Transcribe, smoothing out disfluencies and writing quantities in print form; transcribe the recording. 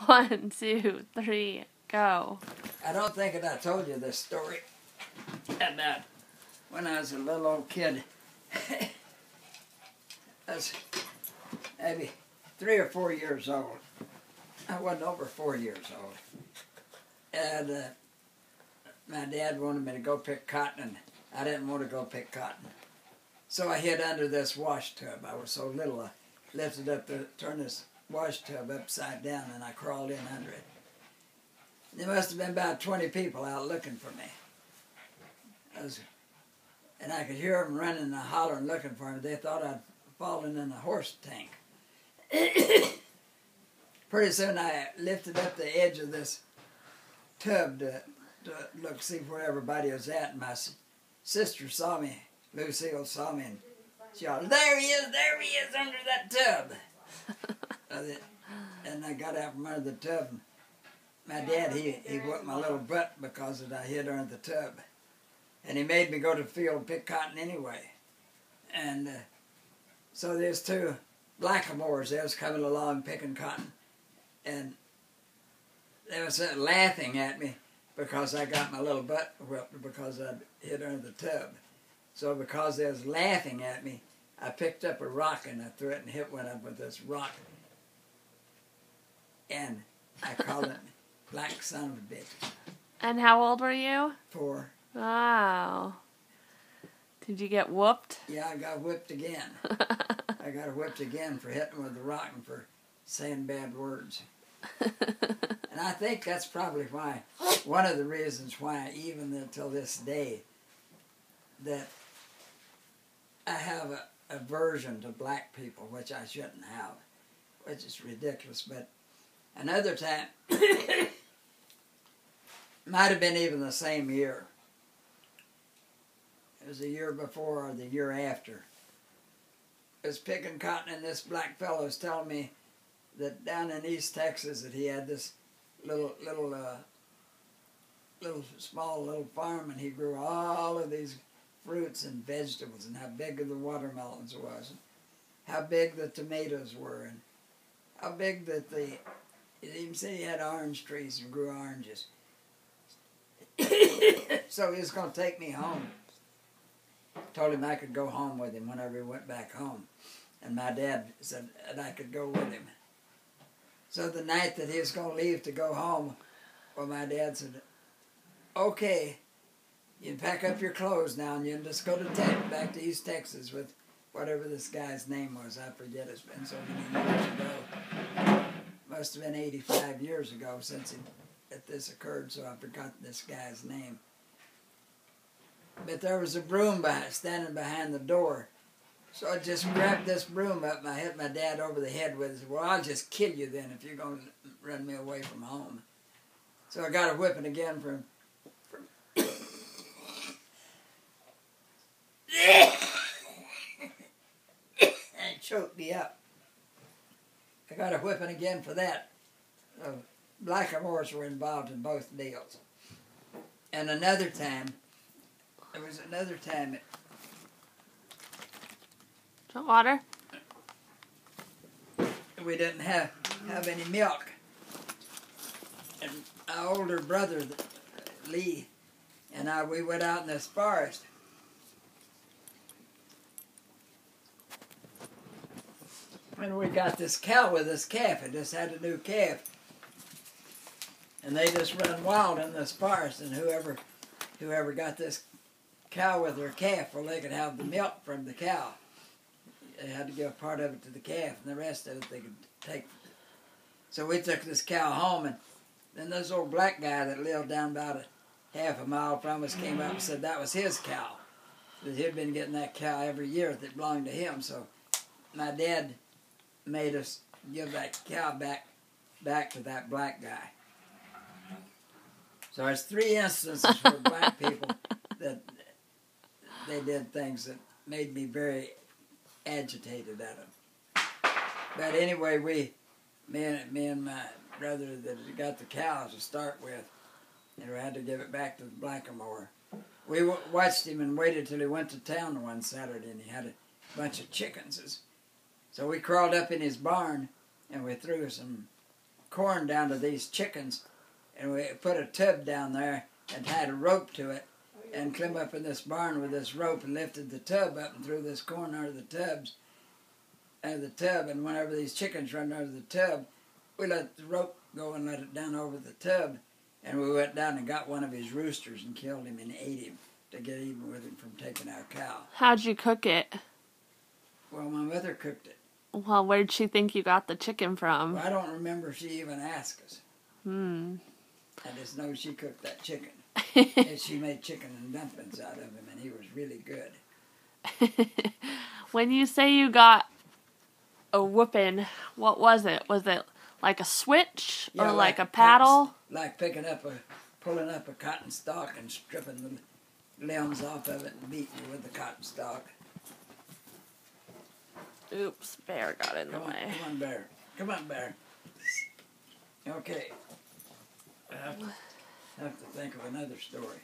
1, 2, 3, go. I don't think that I told you this story about when I was a little old kid. I was maybe 3 or 4 years old. I wasn't over 4 years old. And my dad wanted me to go pick cotton, and I didn't want to go pick cotton. So I hid under this wash tub. I was so little, I lifted up, turned this wash tub upside down, and I crawled in under it. There must have been about 20 people out looking for me. And I could hear them running and hollering, looking for me. They thought I'd fallen in a horse tank. Pretty soon I lifted up the edge of this tub to look, see where everybody was at. And my sister saw me, Lucille saw me, and she yelled, there he is under that tub. And I got out from under the tub. And my dad, he whooped my little butt because I hid under the tub. And he made me go to the field and pick cotton anyway. And so there's 2 blackamoors. They was coming along picking cotton. And they was laughing at me because I got my little butt whooped because I hid under the tub. So because they was laughing at me, I picked up a rock and I threw it and hit one up with this rock. And I called it Black Son of a Bitch. And how old were you? 4. Wow. Did you get whooped? Yeah, I got whipped again. I got whipped again for hitting with the rock and for saying bad words. And I think that's probably why, one of the reasons why, even until this day, that I have a aversion to black people, which I shouldn't have, which is ridiculous. But another time, might have been even the same year. It was the year before or the year after. I was picking cotton, and this black fellow was telling me that down in East Texas that he had this small little farm, and he grew all of these fruits and vegetables, and how big the watermelons was, and how big the tomatoes were, and how big that he even said he had orange trees and grew oranges. So he was going to take me home. Told him I could go home with him whenever he went back home. And my dad said that I could go with him. So the night that he was going to leave to go home, well, my dad said, okay, you can pack up your clothes now and you can just go to back to East Texas with whatever this guy's name was. I forget, it's been so many years ago. Must have been 85 years ago since that this occurred, so I forgot this guy's name. But there was a broom standing behind the door. So I just grabbed this broom up and I hit my dad over the head with it. I said, well, I'll just kill you then if you're going to run me away from home. So I got a whipping again from and it choked me up. I got a whipping again for that. Blackamoors were involved in both deals. And another time, there was another time. Want water? We didn't have any milk. And my older brother, Lee, and we went out in this forest. And we got this cow with this calf. It just had a new calf. And they just run wild in this forest. And whoever got this cow with her calf, well, they could have the milk from the cow. They had to give part of it to the calf, and the rest of it they could take. So we took this cow home, and then this old black guy that lived down about a half a mile from us came up and said that was his cow. That he'd been getting that cow every year that belonged to him. So my dad made us give that cow back to that black guy. So there's 3 instances for black people that they did things that made me very agitated at them. But anyway, me and my brother that got the cows to start with, and we had to give it back to the blackamoor. We watched him and waited till he went to town one Saturday, and he had a bunch of chickens. So we crawled up in his barn, and we threw some corn down to these chickens, and we put a tub down there and tied a rope to it, and climbed up in this barn with this rope and lifted the tub up and threw this corn under the tub. And whenever these chickens run under the tub, we let the rope go and let it down over the tub, and we went down and got one of his roosters and killed him and ate him to get even with him from taking our cow. How'd you cook it? Well, my mother cooked it. Well, where'd she think you got the chicken from? Well, I don't remember if she even asked us. Hmm. I just know she cooked that chicken. And she made chicken and dumplings out of him, and he was really good. When you say you got a whooping, what was it? Was it like a switch or like a paddle? Like pulling up a cotton stalk and stripping the limbs off of it and beating it with the cotton stalk. Oops, Bear got in the way. Come on, Bear. Come on, Bear. Okay. I have to think of another story.